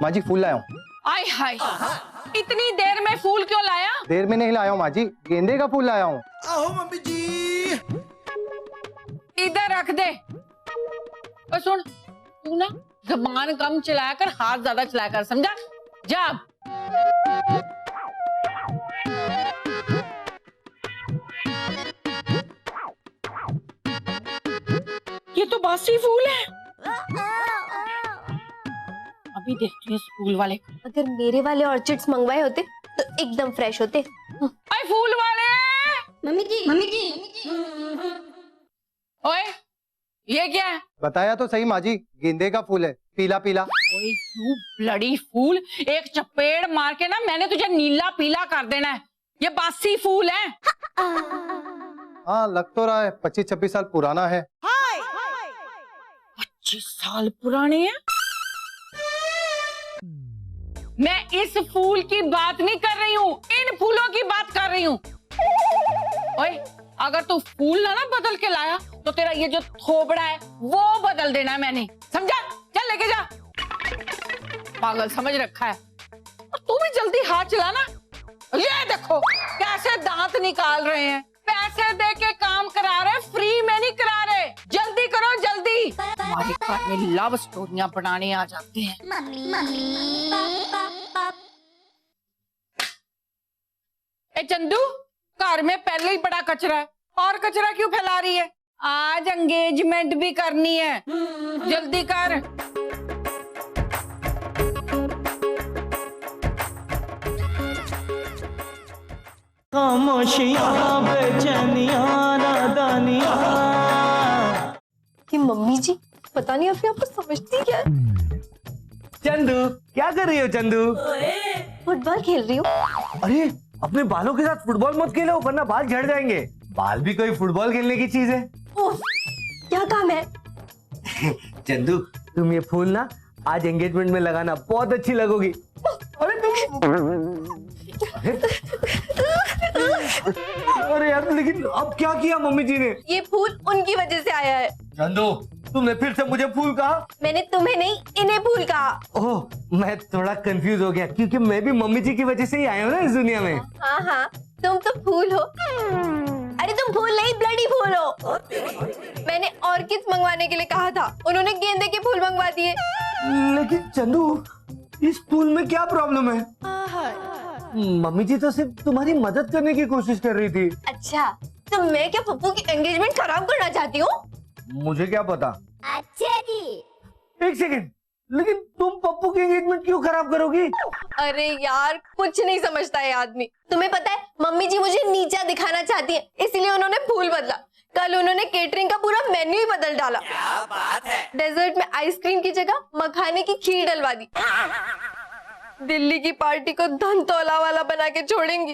माँ जी फूल लाया हूँ। आय हाय, इतनी देर में फूल क्यों लाया? देर में नहीं लाया हूँ माँ जी, गेंदे का फूल लाया हूँ। आओ मम्मी जी। इधर रख दे। और सुन, तू ना जबान कम चलाया कर, हाथ ज्यादा चलाया कर, समझा? जा। ये तो बासी फूल है। अभी देखती हूँ फूल वाले। अगर मेरे वाले ऑर्चिड्स मंगवाए होते तो एकदम फ्रेश होते। अरे फूल वाले, मम्मी जी। ओए ये क्या है? बताया तो सही माँ जी, गेंदे का फूल है, पीला पीला। ओए यू ब्लडी फूल, एक चपेड़ मार के ना मैंने तुझे नीला पीला कर देना है। ये बासी फूल है। हाँ लग तो रहा है 25-26 साल पुराना है। 25 साल पुराने है? मैं इस फूल की बात नहीं कर रही हूँ, इन फूलों की बात कर रही हूँ। ओए अगर तू फूल ना बदल के लाया तो तेरा ये जो थोबड़ा है वो बदल देना है मैंने, समझा? चल लेके जा। पागल समझ रखा है। और तू भी जल्दी हाथ चला ना। ये देखो कैसे दांत निकाल रहे हैं। पैसे दे के काम करा रहे, फ्री में नहीं करा रहे। जल्दी करो जल्दी। हमारे घर में लव स्टोरियां बनाने आ जाते हैं। ए चंदू, घर में पहले ही बड़ा कचरा है, और कचरा क्यों फैला रही है? आज एंगेजमेंट भी करनी है, जल्दी कर। खामोशियां बेचैनियां नादानियां। कि मम्मी जी पता नहीं अपने आप को समझती क्या है। चंदू क्या कर रही हो चंदू? फुटबॉल खेल रही हूँ। अरे अपने बालों के साथ फुटबॉल मत खेलो वरना बाल झड़ जाएंगे। बाल भी कोई फुटबॉल खेलने की चीज है। उफ, क्या काम है? चंदू तुम ये फूल ना आज एंगेजमेंट में लगाना, बहुत अच्छी लगोगी। अरे तुम अरे यार लेकिन अब क्या किया मम्मी जी ने? ये फूल उनकी वजह से आया है। चंदू तुमने फिर से मुझे फूल कहा? मैंने तुम्हें नहीं इन्हें फूल कहा। ओह मैं थोड़ा कंफ्यूज हो गया क्योंकि मैं भी मम्मी जी की वजह से ही आया हूँ ना इस दुनिया में। हाँ हाँ तुम तो फूल हो। अरे तुम फूल नहीं ब्लडी फूल हो। मैंने ऑर्किड्स मंगवाने के लिए कहा था, उन्होंने गेंदे के फूल मंगवा दिए। लेकिन चंदू इस फूल में क्या प्रॉब्लम है? मम्मी जी तो सिर्फ तुम्हारी मदद करने की कोशिश कर रही थी। अच्छा तो मैं क्या पप्पू की एंगेजमेंट खराब करना चाहती हूँ? मुझे क्या पता। अच्छा जी। एक सेकंड, लेकिन तुम पप्पू की एंगेजमेंट क्यों खराब करोगी? अरे यार कुछ नहीं समझता है आदमी। तुम्हें पता है मम्मी जी मुझे नीचा दिखाना चाहती है, इसलिए उन्होंने फूल बदला। कल उन्होंने केटरिंग का पूरा मेन्यू ही बदल डाला। क्या बात है। डेजर्ट में आइसक्रीम की जगह मखाने की खीर डलवा दी। दिल्ली की पार्टी को धनतौला वाला बना के छोड़ेंगी।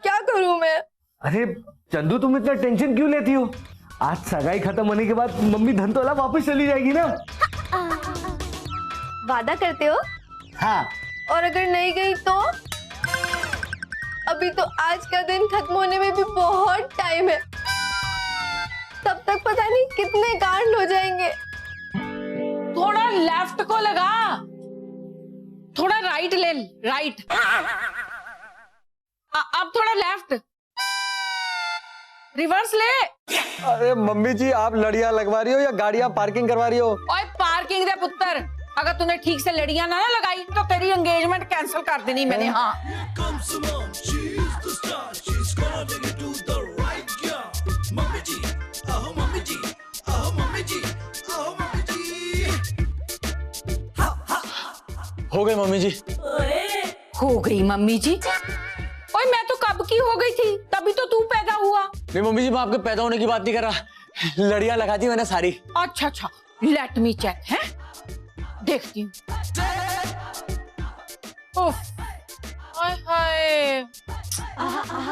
क्या करूं मैं? अरे चंदू तुम इतना टेंशन क्यों लेती हो? आज सगाई खत्म होने के बाद मम्मी धनतौला वापस चली जाएगी ना। वादा करते हो? हाँ। और अगर नहीं गई तो? अभी तो आज का दिन खत्म होने में भी बहुत टाइम है, तब तक पता नहीं कितने कांड हो जाएंगे। थोड़ा लेफ्ट को लगा, थोड़ा राइट ले, राइट। अब थोड़ा लेफ्ट, रिवर्स ले। अरे मम्मी जी आप लड़ियां लगवा रही हो या गाड़ियां पार्किंग करवा रही हो? ओए पार्किंग दे पुत्र, अगर तूने ठीक से लड़ियां ना लगाई तो तेरी एंगेजमेंट कैंसिल कर देनी मैंने। हाँ हो गई मम्मी जी। हो गई मम्मी जी? ओए मैं तो कब की हो गई थी, तभी तो तू पैदा हुआ। नहीं मम्मी जी मैं आपके पैदा होने की बात नहीं कर रहा, लड़ियां लगा दी मैंने सारी। अच्छा अच्छा लेट मी चेक है, देखती हूँ। हाय हाय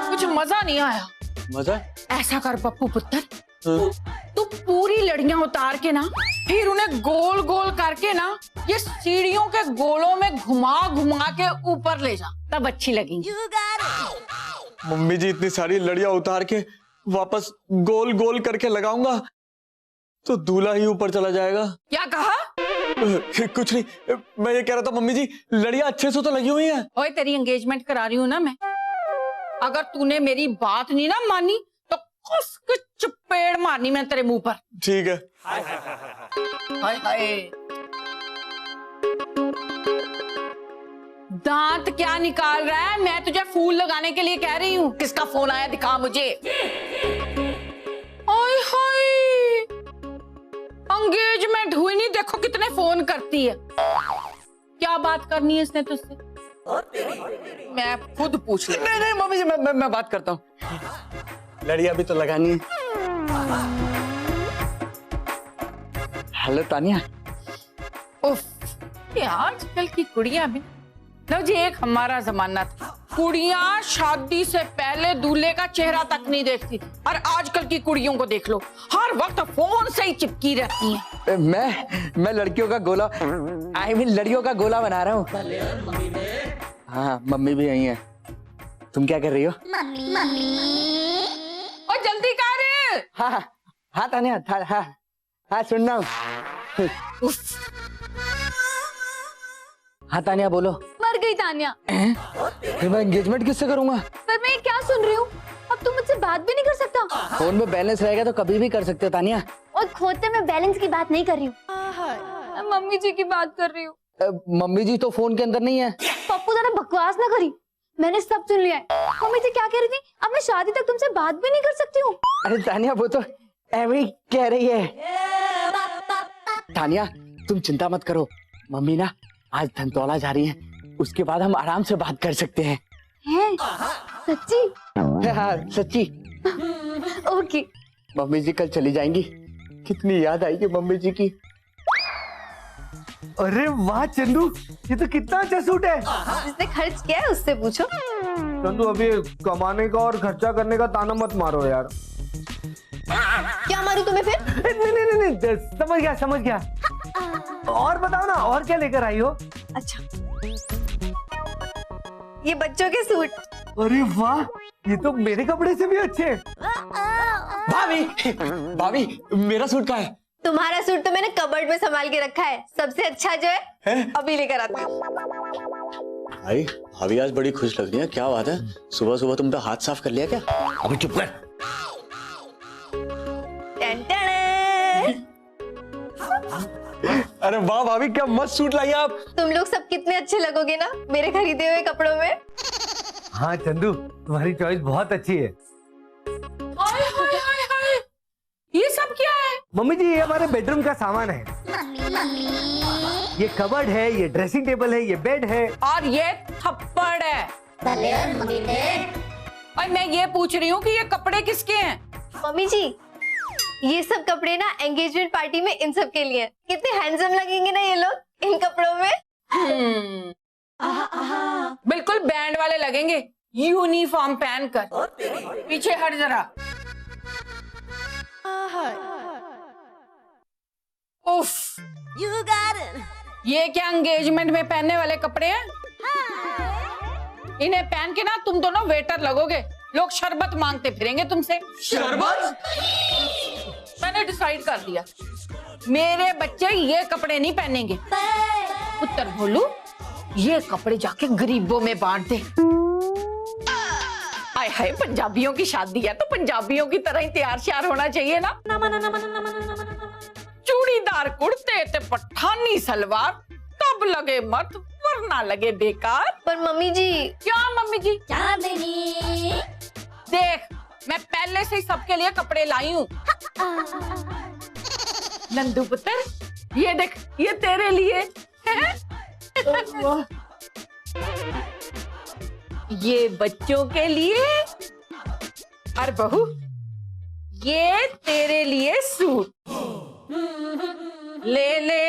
कुछ मजा नहीं आया। मजा? ऐसा कर पप्पू पुत्र, तू पूरी लड़ियां उतार के ना फिर उन्हें गोल गोल करके ना ये सीढ़ियों के गोलों में घुमा घुमा के ऊपर ले जा, तब अच्छी लगेंगी। मम्मी जी इतनी सारी लड़ियां उतार के वापस गोल गोल करके लगाऊंगा तो दूल्हा ही ऊपर चला जाएगा। क्या कहा? कुछ नहीं, मैं ये कह रहा था मम्मी जी लड़ियां अच्छे से तो लगी हुई हैं। ओए तेरी एंगेजमेंट करा रही हूँ ना मैं, अगर तूने मेरी बात नहीं ना मानी तो कस के चपेड़ मारनी मैं तेरे मुंह पर। ठीक है। हाय हाय, दांत क्या निकाल रहा है? मैं तुझे फूल लगाने के लिए कह रही हूँ। किसका फोन आया दिखा मुझे। हाय हाय, एंगेजमेंट हुई नहीं, देखो कितने फोन करती है। क्या बात करनी है इसने तुझसे? मैं खुद पूछ लूं। नहीं नहीं मम्मी जी, मैं बात करता हूँ। लड़ियां भी तो लगानी है। हेलो तानिया। उफ, ये आजकल की कुड़ियां भी लो जी, एक हमारा जमाना था, कुड़ियां शादी से पहले दूल्हे का चेहरा तक नहीं देखती थी, और आजकल की कुड़ियों को देख लो, हर वक्त फोन से ही चिपकी रहती हैं। मैं लड़कियों का गोला, I mean लड़ियों का गोला बना रहा हूँ। हाँ मम्मी भी यही है। तुम क्या कर रही हो? और जल्दी कर। हाँ हाँ तानिया, हाँ सुन रहा हूँ। हाँ तानिया बोलो। मर गई तानिया। फिर मैं एंगेजमेंट किससे करूंगा? पर मैं क्या सुन रही हूँ, अब तुम मुझसे बात भी नहीं कर सकता। फोन में बैलेंस रहेगा तो कभी भी कर सकते हो तानिया। और खोते में बैलेंस की बात नहीं कर रही हूँ, मैं मम्मी जी की बात कर रही हूँ। मम्मी जी तो फोन के अंदर नहीं है। पप्पू ज्यादा बकवास ना करी, मैंने सब सुन लिया है। मम्मी जी क्या कह रही थी, अब मैं शादी तक तुमसे बात भी नहीं कर सकती हूँ। अरे तानिया वो तो एवरी कह रही है। तानिया तुम चिंता मत करो, मम्मी ना आज धनतौला जा रही है, उसके बाद हम आराम से बात कर सकते हैं। हैं? सच्ची? हाँ सच्ची। ओके। मम्मी जी कल चली जाएंगी, कितनी याद आएगी मम्मी जी की। अरे वाह चंदू, ये तो कितना अच्छा सूट है। जिसने खर्च किया है उससे पूछो। चंदू अभी कमाने का और खर्चा करने का ताना मत मारो यार। क्या मारूं तुम्हें फिर? नहीं, समझ गया। और बताओ ना, और क्या लेकर आई हो? अच्छा, ये बच्चों के सूट। अरे वाह, ये तो मेरे कपड़े से भी अच्छे हैं। भाभी मेरा सूट कहाँ है? तुम्हारा सूट तो मैंने कबर्ड में संभाल के रखा है, सबसे अच्छा जो है अभी लेकर आती हूँ। भाई भाभी आज बड़ी खुश लग रही है, क्या बात है? सुबह सुबह तुमने हाथ साफ कर लिया क्या? अभी चुप कर। अरे वाह भाभी, क्या मस्त सूट लाई आप। तुम लोग सब कितने अच्छे लगोगे ना मेरे खरीदे हुए कपड़ों में। हाँ चंदू, तुम्हारी चॉइस बहुत अच्छी है। हाय हाय हाय हाय, ये सब क्या है? मम्मी जी ये हमारे बेडरूम का सामान है। ये कबर्ड है, ये ड्रेसिंग टेबल है, ये बेड है, और ये थप्पड़ है। और मैं ये पूछ रही हूँ कि ये कपड़े किसके हैं? मम्मी जी ये सब कपड़े ना एंगेजमेंट पार्टी में इन सब के लिए हैं। कितने हैंडसम लगेंगे ना ये लोग इन कपड़ों में। बिल्कुल बैंड वाले लगेंगे, यूनिफॉर्म पहनकर। पीछे हट जरा। उफ, ये क्या एंगेजमेंट में पहनने वाले कपड़े हैं? इन्हें पहन के ना तुम दोनों वेटर लगोगे, लोग शरबत मांगते फिरेंगे तुमसे। शरबत? मैंने डिसाइड कर दिया, मेरे बच्चे ये कपड़े नहीं पहनेंगे। उत्तर बोलू, ये कपड़े जाके गरीबों में बांट दे। आय हाय, पंजाबियों की शादी है तो पंजाबियों की तरह ही तैयार श्यार होना चाहिए ना। चूड़ीदार कुर्ते ते पठानी सलवार, तब लगे मर्द वरना लगे बेकार। पर मम्मी जी। क्या मम्मी जी? देख, मैं पहले से ही सबके लिए कपड़े लाई हूँ। नंदू पुत्र, ये देख, ये तेरे लिए है। ये बच्चों के लिए, और बहू ये तेरे लिए सूट। ले ले।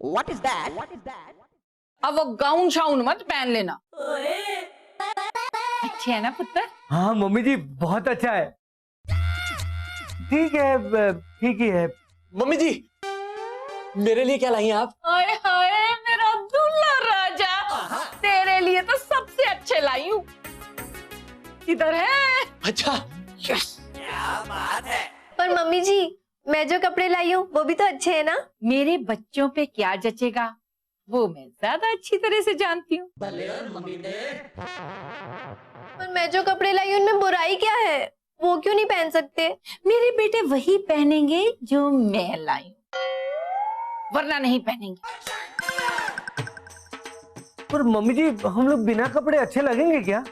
What is that? अब वो गाउन शाउन मत पहन लेना। अच्छे है ना पुत्र? हाँ मम्मी जी बहुत अच्छा है। ठीक है, ठीक ही है। मम्मी जी मेरे लिए क्या लाई हैं आप? हाय हाय, मेरा दूल्हा राजा, तेरे लिए तो सबसे अच्छे लाई हूँ। इधर है। अच्छा। यस। पर मम्मी जी मैं जो कपड़े लाई हूँ वो भी तो अच्छे हैं ना। मेरे बच्चों पे क्या जचेगा वो मैं ज्यादा अच्छी तरह से जानती हूँ। पर मैं जो कपड़े लाई हूँ उनमें बुराई क्या है? वो क्यों नहीं पहन सकते? मेरे बेटे वही पहनेंगे जो मैं लाई हूँ, वरना नहीं पहनेंगे। पर मम्मी जी हम लोग बिना कपड़े अच्छे लगेंगे क्या?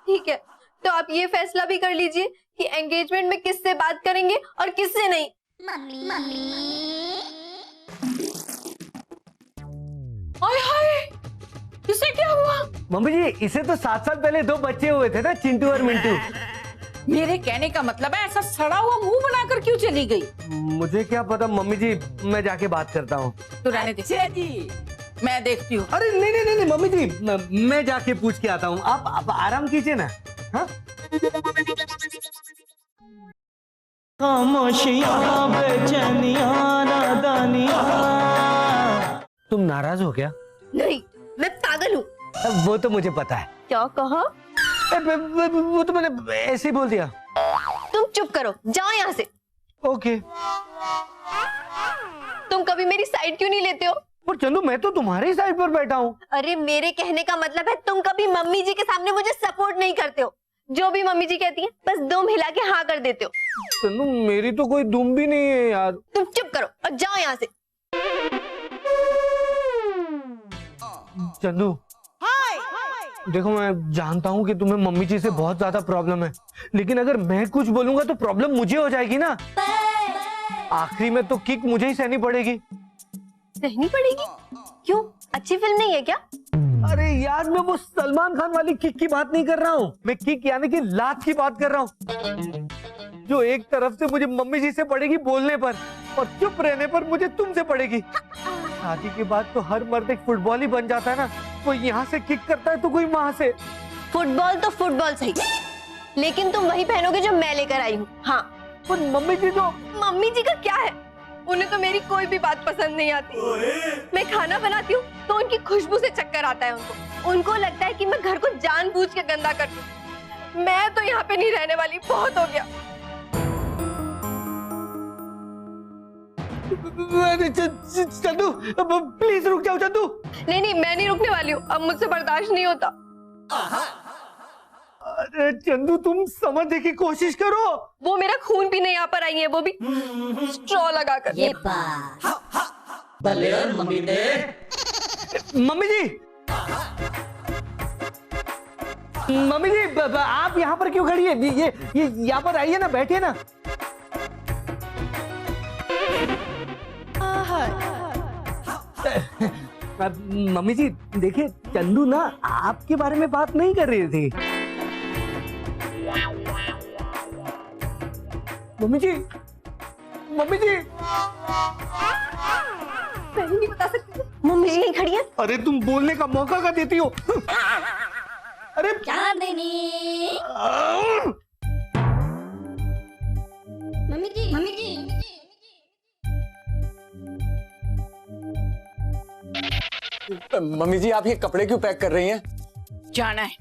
ठीक है, तो आप ये फैसला भी कर लीजिए कि एंगेजमेंट में किससे बात करेंगे और किससे नहीं। हाय हाय, इसे क्या हुआ? मम्मी जी इसे तो 7 साल पहले 2 बच्चे हुए थे ना, चिंटू और मिंटू। मेरे कहने का मतलब है ऐसा सड़ा हुआ मुंह बनाकर क्यों चली गई? मुझे क्या पता मम्मी जी, मैं जाके बात करता हूँ। तो रहने दे जी, मैं देखती हूँ। अरे नहीं नहीं नहीं मम्मी जी, मैं जाके पूछ के आता हूँ। आप आराम कीजिए ना। हाँ खामोशियां बेचैनियां नादानियां। तुम नाराज हो क्या? नहीं, मैं पागल हूँ। वो तो मुझे पता है। क्या कहा? वो तो मैंने ऐसे ही बोल दिया। तुम चुप करो, जाओ यहाँ से। ओके। तुम कभी मेरी साइड क्यों नहीं लेते हो? पर चंदू मैं तो तुम्हारी साइड पर बैठा हूँ। अरे मेरे कहने का मतलब है तुम कभी मम्मी जी के सामने मुझे सपोर्ट नहीं करते हो। जो भी मम्मी जी कहती हैं बस दुम हिला के हाँ कर देते हो। चंदू मेरी तो कोई दुम भी नहीं है यार। तुम चुप करो और जाओ यहाँ से। चंदू देखो, मैं जानता हूँ कि तुम्हें मम्मी जी से बहुत ज्यादा प्रॉब्लम है, लेकिन अगर मैं कुछ बोलूंगा तो प्रॉब्लम मुझे हो जाएगी ना। आखिरी में तो किक मुझे ही सहनी पड़ेगी। सहनी पड़ेगी? क्यों, अच्छी फिल्म नहीं है क्या? अरे यार मैं वो सलमान खान वाली किक की बात नहीं कर रहा हूँ, मैं किक यानी कि लात की बात कर रहा हूँ, जो एक तरफ से मुझे मम्मी जी से पड़ेगी बोलने पर और चुप रहने पर मुझे तुमसे पड़ेगी। शादी के बाद तो हर मर्द एक फुटबॉल ही बन जाता है ना, कोई यहाँ से किक करता है तो कोई वहां से। फुटबॉल तो फुटबॉल सही, लेकिन तुम वही पहनोगे जो मैं लेकर आई हूँ। हाँ, पर मम्मी जी तो। मम्मी जी का क्या है, उन्हें तो मेरी कोई भी बात पसंद नहीं आती। मैं खाना बनाती हूँ तो उनकी खुशबू से चक्कर आता है उनको लगता है कि मैं घर को जानबूझ के गंदा करती हूँ। मैं तो यहाँ पे नहीं रहने वाली, बहुत हो गया। चंदू प्लीज रुक जाओ चंदू। नहीं नहीं, मैं नहीं रुकने वाली हूँ, अब मुझसे बर्दाश्त नहीं होता। अरे चंदू तुम समझने की कोशिश करो। वो मेरा खून पीने यहाँ पर आई है, वो भी स्ट्रॉ लगाकर। मम्मी जी, मम्मी जी आप यहाँ पर क्यों खड़ी है? ये यहाँ पर आइए ना, बैठिए ना। मम्मी जी देखिए, चंदू ना आपके बारे में बात नहीं कर रही थी। मम्मी जी, मम्मी जी। मैं नहीं बता सकती, मम्मी जी नहीं खड़ी है। अरे तुम बोलने का मौका का देती हो। अरे मम्मी जी मम्मी जी आप ये कपड़े क्यों पैक कर रही हैं? जाना है।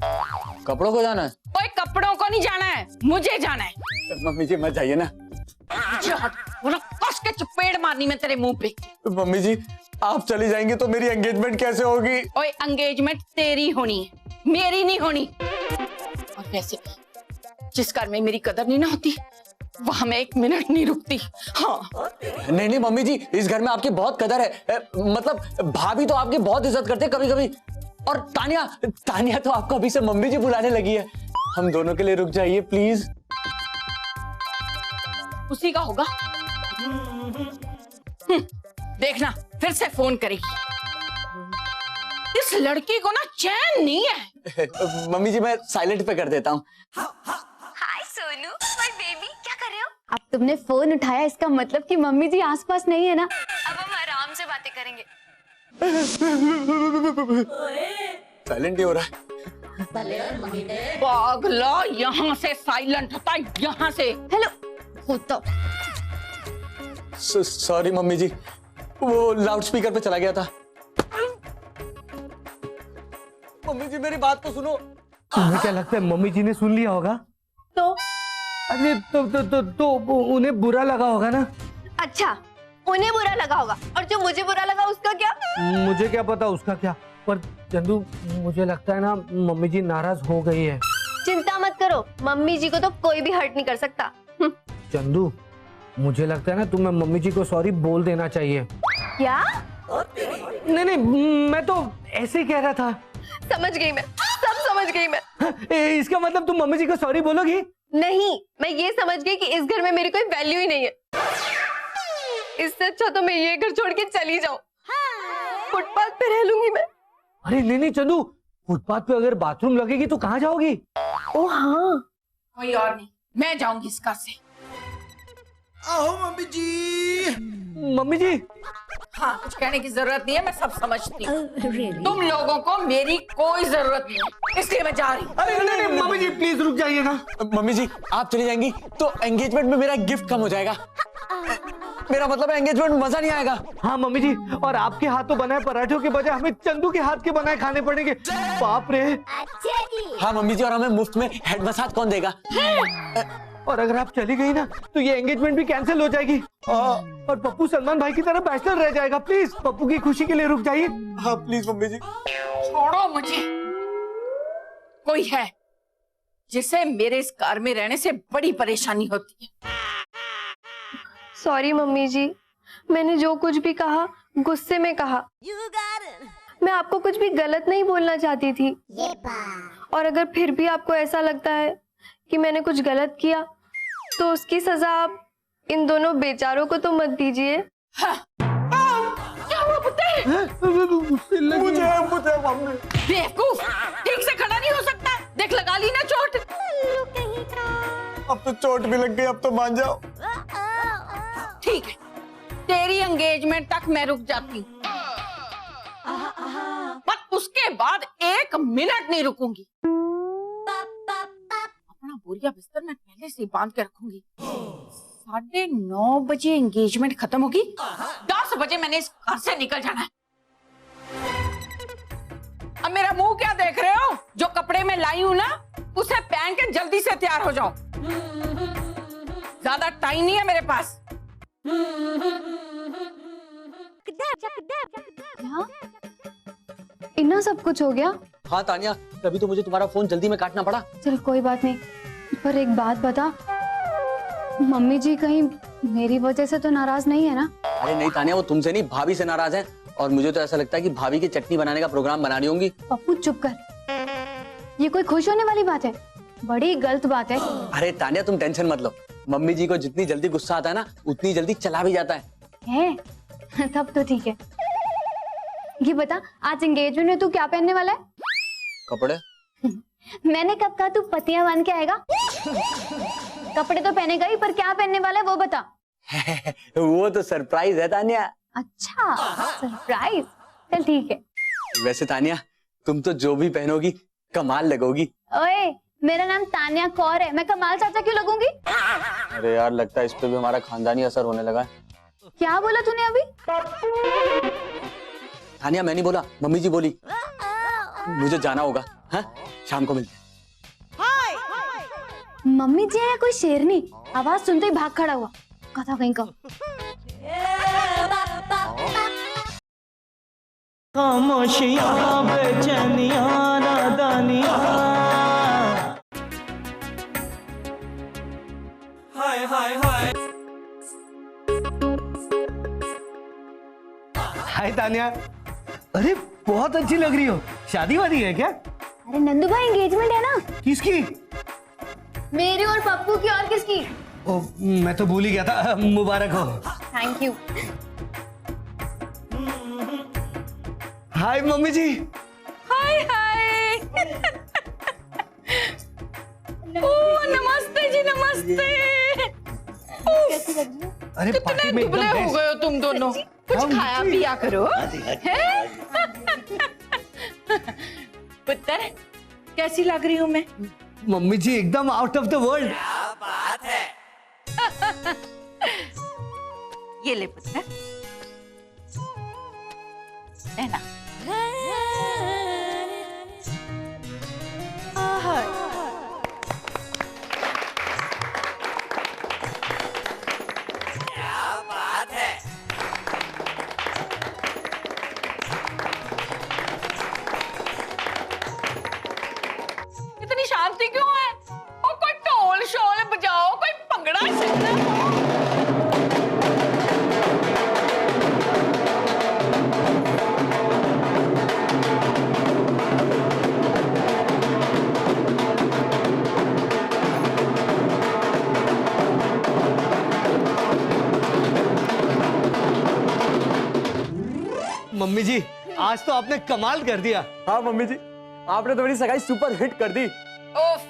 कपड़ों को जाना है? ओए कपड़ों को नहीं जाना है, मुझे जाना है। मम्मी जी मत जाइए ना। कस के चपेड़ मारनी मैं तेरे मुंह पे। मम्मी जी आप चली जाएंगी तो मेरी एंगेजमेंट कैसे होगी? ओए एंगेजमेंट तेरी होनी है, मेरी नहीं होनी। और वैसे जिस घर में मेरी कदर नहीं ना होती वहां मैं 1 मिनट नहीं रुकती। हाँ नहीं नहीं मम्मी जी, इस घर में आपकी बहुत कदर है। मतलब भाभी तो आपकी बहुत इज्जत करते हैं कभी कभी, और तानिया तो आपको अभी से मम्मी जी बुलाने लगी है। हम दोनों के लिए रुक जाइए प्लीज। उसी का होगा। देखना फिर से फोन करेगी। इस लड़की को ना चैन नहीं है। मम्मी जी मैं साइलेंट पे कर देता हूँ। हाय सोनू, माय बेबी, क्या कर रहे हो? अब तुमने फोन उठाया, इसका मतलब कि मम्मी जी आसपास नहीं है ना। अब हम आराम से बातें करेंगे। साइलेंट ही हो रहा है। पागला, यहाँ से साइलेंट होता, यहाँ से। हेलो, होता। सॉरी मम्मी जी, वो लाउड स्पीकर पे चला गया था। मम्मी जी मेरी बात तो सुनो। तुम्हें क्या लगता है मम्मी जी ने सुन लिया होगा? तो अरे तो उन्हें बुरा लगा होगा ना। अच्छा, उन्हें बुरा लगा होगा, और जो मुझे बुरा लगा उसका क्या? मुझे क्या पता उसका क्या, पर चंदू मुझे लगता है ना मम्मी जी नाराज हो गई है। चिंता मत करो, मम्मी जी को तो कोई भी हर्ट नहीं कर सकता। चंदू मुझे लगता है ना तुम्हें मम्मी जी को सॉरी बोल देना चाहिए। क्या? नहीं, मैं तो ऐसे ही कह रहा था। समझ गई मैं, सब समझ गई मैं। इसका मतलब तुम मम्मी जी को सॉरी बोलोगी? नहीं, मैं ये समझ गई कि इस घर में मेरी कोई वैल्यू ही नहीं है। इससे अच्छा तो मैं ये घर छोड़ के चली जाऊं। फुटपाथ पे रह लूंगी मैं। अरे नहीं चंदू, फुटपाथ पे अगर बाथरूम लगेगी तो कहाँ जाओगी? ओ हाँ, कोई और नहीं, मैं जाऊंगी इस घर से। आओ मम्मी जी। मम्मी जी हाँ, कुछ कहने की जरूरत नहीं है, मैं सब समझती हूँ। तुम लोगों को मेरी कोई जरूरत नहीं है, इसलिए मैं जा रही हूँ। अरे नहीं मम्मी जी प्लीज रुक जाइए ना। मम्मी जी आप चली जाएंगी तो एंगेजमेंट में मेरा गिफ्ट कम हो जाएगा। मेरा मतलब है एंगेजमेंट में मजा नहीं आएगा। हाँ मम्मी जी, और आपके हाथों बनाए पराठों के बजाय हमें चंदू के हाथ के बनाए खाने पड़ेंगे। बाप रे। हाँ मम्मी जी, और हमें मुफ्त में हेड मसाज कौन देगा? और अगर आप चली गई ना तो ये एंगेजमेंट भी कैंसिल हो जाएगी। और पप्पू सलमान भाई की तरह बैचलर रह जाएगा। प्लीज पप्पू की खुशी के लिए रुक जाइए। हाँ प्लीज मम्मी जी। छोड़ो मुझे। कोई है जिसे मेरे इस कार में रहने से बड़ी परेशानी होती है। सॉरी मम्मी जी, मैंने जो कुछ भी कहा गुस्से में कहा। मैं आपको कुछ भी गलत नहीं बोलना चाहती थी। और अगर फिर भी आपको ऐसा लगता है कि मैंने कुछ गलत किया तो उसकी सजा आप इन दोनों बेचारों को तो मत दीजिए। हाँ। क्या हुआ पुत्र? मुझे मम्मी। बेवकूफ, ठीक से खड़ा नहीं हो सकता? देख लगा ली ना चोट। अब तो चोट भी लग गई, अब तो मान जाओ। ठीक है, तेरी एंगेजमेंट तक मैं रुक जाती हूँ, पर उसके बाद 1 मिनट नहीं रुकूंगी। अपना बोरिया बिस्तर मैं पहले से बांध के रखूंगी। 9:30 बजे एंगेजमेंट खत्म होगी, 10 बजे मैंने इस घर से निकल जाना है। अब मेरा मुंह क्या देख रहे हो? जो कपड़े में लाई हूं ना उसे पहन के जल्दी से तैयार हो जाओ। ज्यादा टाइम नहीं है मेरे पास। इतना सब कुछ हो गया? हाँ तानिया, तभी तो मुझे तुम्हारा फोन जल्दी में काटना पड़ा। चल कोई बात नहीं, पर एक बात बता, मम्मी जी कहीं मेरी वजह से तो नाराज नहीं है ना? अरे नहीं तानिया, वो तुमसे नहीं भाभी से नाराज है। और मुझे तो ऐसा लगता है कि भाभी की चटनी बनाने का प्रोग्राम बना रही होंगी। पप्पू चुप कर, ये कोई खुश होने वाली बात है? बड़ी गलत बात है। अरे तानिया तुम टेंशन मत लो, मम्मी जी को जितनी जल्दी गुस्सा आता है ना उतनी जल्दी चला भी जाता है? तब तो ठीक है। ये बता, आज एंगेजमेंट में तू क्या पहनने वाला है? कपड़े। मैंने कब कहा तू पतियां बांध के आएगा? कपड़े तो पहनेगा ही, पर क्या पहनने वाला है वो बता। वो तो सरप्राइज है तानिया। अच्छा सरप्राइज, चल ठीक है। वैसे तानिया तुम तो जो भी पहनोगी कमाल लगोगी। ओए, मेरा नाम तानिया कौर है, मैं कमाल चाचा क्यों लगूंगी? अरे यार लगता है इस पे भी हमारा खानदानी असर होने लगा है। क्या बोला तूने अभी? तानिया मैं नहीं बोला, मम्मी जी बोली। मुझे जाना होगा, हाँ शाम को मिलते हैं। मम्मी जी है कोई शेरनी? आवाज सुनते ही भाग खड़ा हुआ, कथा कहीं का। खामोशियां बेचैनियां नादानियां। हाय हाय हाय। हाय तानिया। अरे बहुत अच्छी लग रही हो, शादी वादी है क्या? अरे नंदू भाई, एंगेजमेंट है ना? किसकी? मेरी और पप्पू की। और किसकी? ओ, मैं तो भूल ही गया था। मुबारक हो। Thank you. हाय मम्मी जी। हाय हाय। ओ नमस्ते जी, नमस्ते। अरे पार्टी में दुबले एकदम हो गए हो तुम दोनों, कुछ खाया पिया करो। पुत्र कैसी लग रही हूँ मैं? मम्मी जी एकदम आउट ऑफ द वर्ल्ड। ये ले पुत्र, लेना। इतनी शांति क्यों है? ओ कोई ढोल शोल बजाओ, कोई भंगड़ा चलना। मम्मी जी, आज तो आपने कमाल कर दिया। हाँ मम्मी जी, आपने तो मेरी सगाई सुपर हिट कर दी। उफ,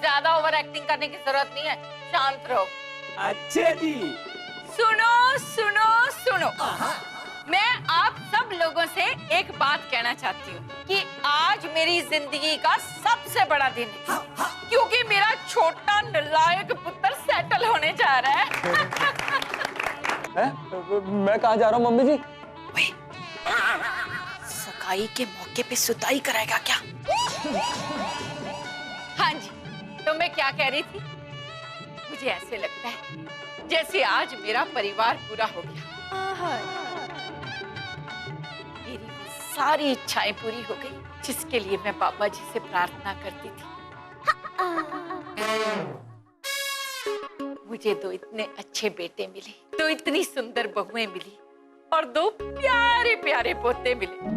ज्यादा ओवर एक्टिंग करने की जरूरत नहीं है, शांत रहो। अच्छा जी। सुनो सुनो सुनो, मैं आप सब लोगों से एक बात कहना चाहती हूँ कि आज मेरी जिंदगी का सबसे बड़ा दिन है, क्योंकि मेरा छोटा नालायक पुत्र सेटल होने जा रहा है। मैं कहाँ जा रहा हूँ मम्मी जी? सगाई के मौके पे सुताई कराएगा क्या? हाँ जी, तो मैं क्या कह रही थी, मुझे ऐसे लगता है जैसे आज मेरा परिवार पूरा हो गया। मेरी सारी इच्छाएं पूरी हो गई जिसके लिए मैं बाबा जी से प्रार्थना करती थी। मुझे दो इतने अच्छे बेटे मिले, दो इतनी सुंदर बहुएं मिली और दो प्यारे प्यारे पोते मिले।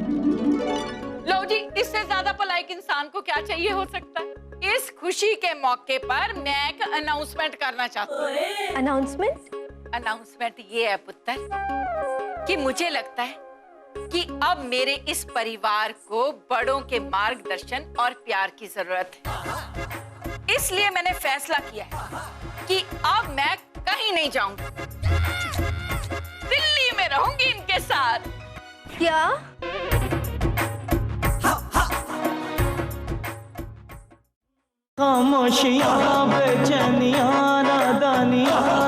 लो जी, इससे ज्यादा भलायक इंसान को क्या चाहिए हो सकता है। इस खुशी के मौके पर मैं एक अनाउंसमेंट करना चाहती हूँ। अनाउंसमेंट? अनाउंसमेंट ये है पुत्र कि मुझे लगता है कि अब मेरे इस परिवार को बड़ों के मार्गदर्शन और प्यार की जरूरत है। इसलिए मैंने फैसला किया है कि अब मैं कहीं नहीं जाऊंगी, दिल्ली में रहूंगी इनके साथ। क्या? खामोशियां बेचैनियां नादानियां